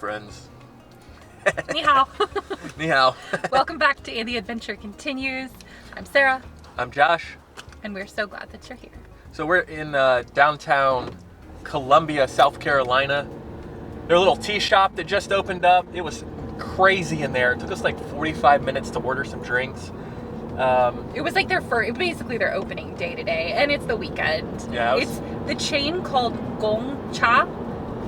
friends. Ni hao. Ni hao. Welcome back to And the Adventure Continues. I'm Sarah. I'm Josh. And we're so glad that you're here. So we're in downtown Columbia, South Carolina. Their little tea shop that just opened up. It was crazy in there. It took us like 45 minutes to order some drinks. It was like basically their opening day today, and it's the weekend. Yeah, it's the chain called Gong Cha.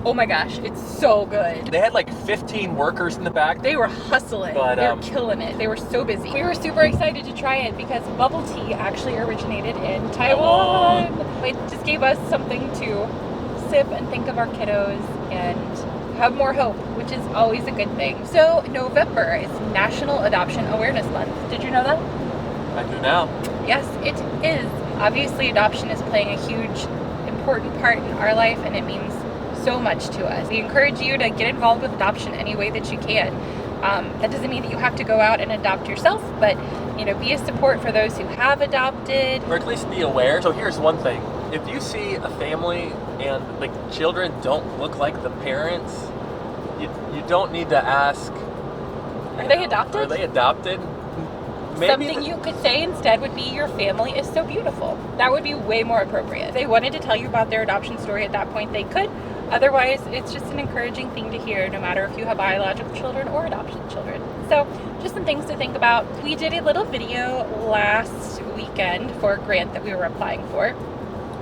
Oh my gosh, it's so good. They had like 15 workers in the back. They were hustling. But, they were killing it. They were so busy. We were super excited to try it because bubble tea actually originated in Taiwan. It just gave us something to sip and think of our kiddos and have more hope, which is always a good thing. So November is National Adoption Awareness Month. Did you know that? I do now. Yes, it is. Obviously, adoption is playing a huge, important part in our life, and it means so much to us. We encourage you to get involved with adoption any way that you can. That doesn't mean that you have to go out and adopt yourself, but be a support for those who have adopted. Or at least be aware. So here's one thing. If you see a family and the children don't look like the parents, you don't need to ask, Are they adopted? Are they adopted? Maybe Something you could say instead would be, your family is so beautiful. That would be way more appropriate. If they wanted to tell you about their adoption story at that point, they could. Otherwise, it's just an encouraging thing to hear, no matter if you have biological children or adoption children. So, just some things to think about. We did a little video last weekend for a grant that we were applying for.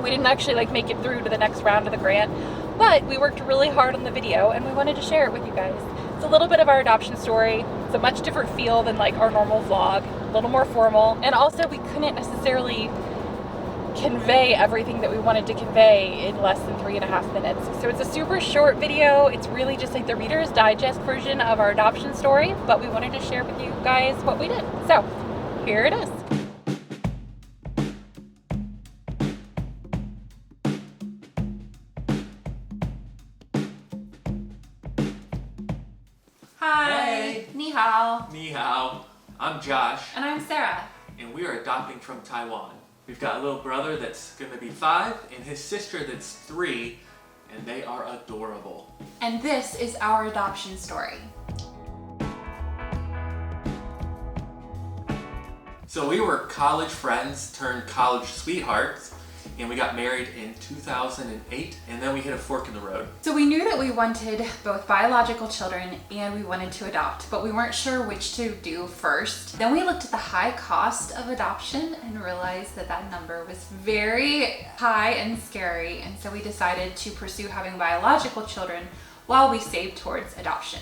We didn't actually make it through to the next round of the grant, but we worked really hard on the video and we wanted to share it with you guys. It's a little bit of our adoption story. It's a much different feel than our normal vlog, a little more formal. And also we couldn't necessarily convey everything that we wanted to convey in less than 3.5 minutes. So it's a super short video. It's really just the Reader's Digest version of our adoption story, but we wanted to share with you guys what we did. So here it is. Hi. Hey. Ni hao. Ni hao. I'm Josh. And I'm Sarah. And we are adopting from Taiwan. We've got a little brother that's going to be 5 and his sister that's 3, and they are adorable. And this is our adoption story. So we were college friends turned college sweethearts, and we got married in 2008, and then we hit a fork in the road. So we knew that we wanted both biological children and we wanted to adopt, but we weren't sure which to do first. Then we looked at the high cost of adoption and realized that that number was very high and scary, and so we decided to pursue having biological children while we saved towards adoption.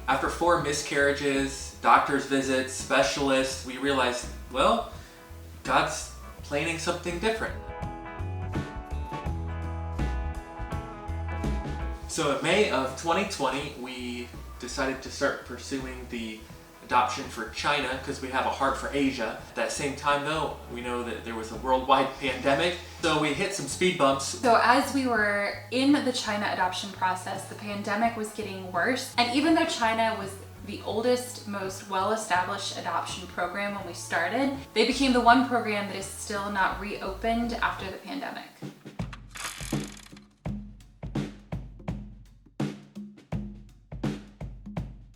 After 4 miscarriages, doctor's visits, specialists, we realized, well, God's planning something different. So in May of 2020, we decided to start pursuing the adoption for China because we have a heart for Asia. At that same time though, we know that there was a worldwide pandemic, so we hit some speed bumps. So as we were in the China adoption process, the pandemic was getting worse, and even though China was the oldest, most well-established adoption program when we started, they became the one program that is still not reopened after the pandemic.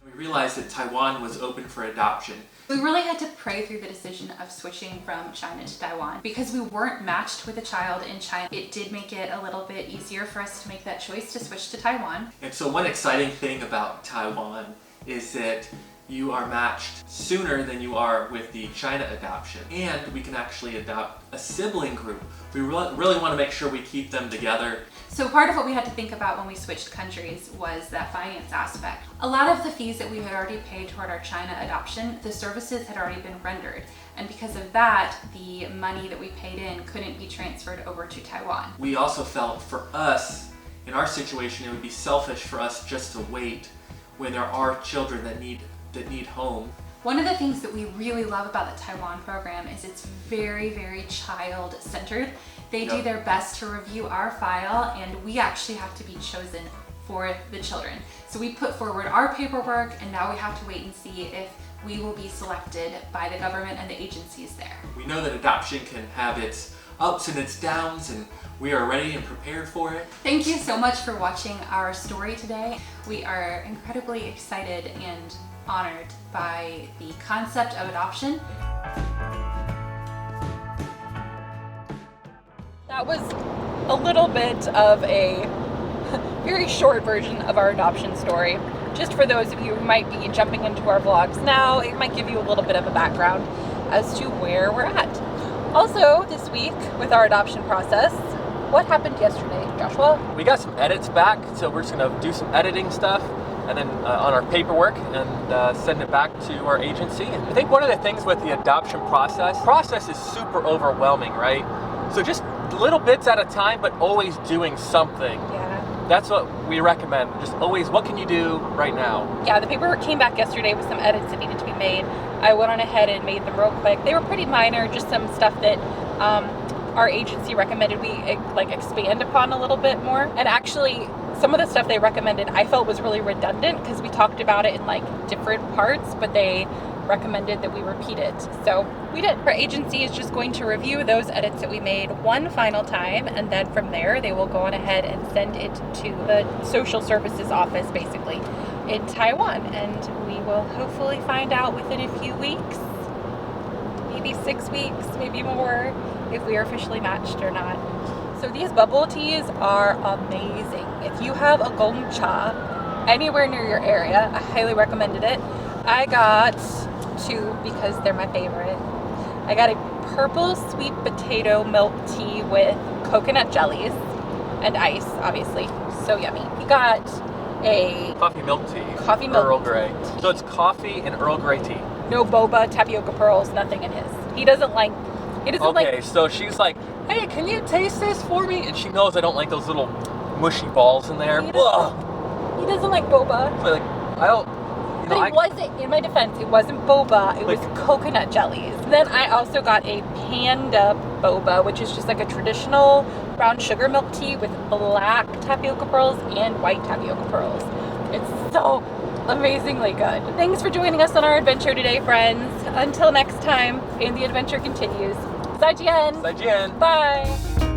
We realized that Taiwan was open for adoption. We really had to pray through the decision of switching from China to Taiwan. Because we weren't matched with a child in China, it did make it a little bit easier for us to make that choice to switch to Taiwan. And so one exciting thing about Taiwan is that you are matched sooner than you are with the China adoption. And we can actually adopt a sibling group. We really want to make sure we keep them together. So part of what we had to think about when we switched countries was that finance aspect. A lot of the fees that we had already paid toward our China adoption, the services had already been rendered. And because of that, the money that we paid in couldn't be transferred over to Taiwan. We also felt for us, in our situation, it would be selfish for us just to wait when there are children that need home. One of the things that we really love about the Taiwan program is it's very, very child-centered. They do their best to review our file, and we actually have to be chosen for the children. So we put forward our paperwork, and now we have to wait and see if we will be selected by the government and the agencies there. We know that adoption can have its ups and its downs, and we are ready and prepared for it. Thank you so much for watching our story today. We are incredibly excited and honored by the concept of adoption. That was a little bit of a very short version of our adoption story. Just for those of you who might be jumping into our vlogs now, it might give you a little bit of a background as to where we're at. Also, this week with our adoption process, what happened yesterday, Joshua? We got some edits back, so we're just gonna do some editing stuff and then on our paperwork and send it back to our agency. And I think one of the things with the adoption process is super overwhelming, right? So just little bits at a time, but always doing something. Yeah. That's what we recommend. Just always, what can you do right now? Yeah, the paperwork came back yesterday with some edits that needed to be made. I went on ahead and made them real quick. They were pretty minor, just some stuff that our agency recommended we expand upon a little bit more. And actually, some of the stuff they recommended I felt was really redundant because we talked about it in different parts, but they recommended that we repeat it. So we did. Our agency is just going to review those edits that we made one final time, and then from there they will go on ahead and send it to the social services office basically in Taiwan, and we will hopefully find out within a few weeks, maybe 6 weeks, maybe more, if we are officially matched or not. So these bubble teas are amazing. If you have a Gong Cha anywhere near your area, I highly recommended it. I got 2 because they're my favorite. I got a purple sweet potato milk tea with coconut jellies and ice, obviously. So yummy. We got a coffee milk tea. Coffee milk Earl Grey. So it's coffee and Earl Grey tea. No boba, tapioca pearls, nothing in his. He doesn't like. Okay, so she's like, hey, can you taste this for me? And she knows I don't like those little mushy balls in there. He doesn't like boba. So I don't. But it wasn't, in my defense, it wasn't boba, it was coconut jellies. Then I also got a panda boba, which is just a traditional brown sugar milk tea with black tapioca pearls and white tapioca pearls. It's so amazingly good. Thanks for joining us on our adventure today, friends. Until next time, and the adventure continues. 再见. 再见. Bye.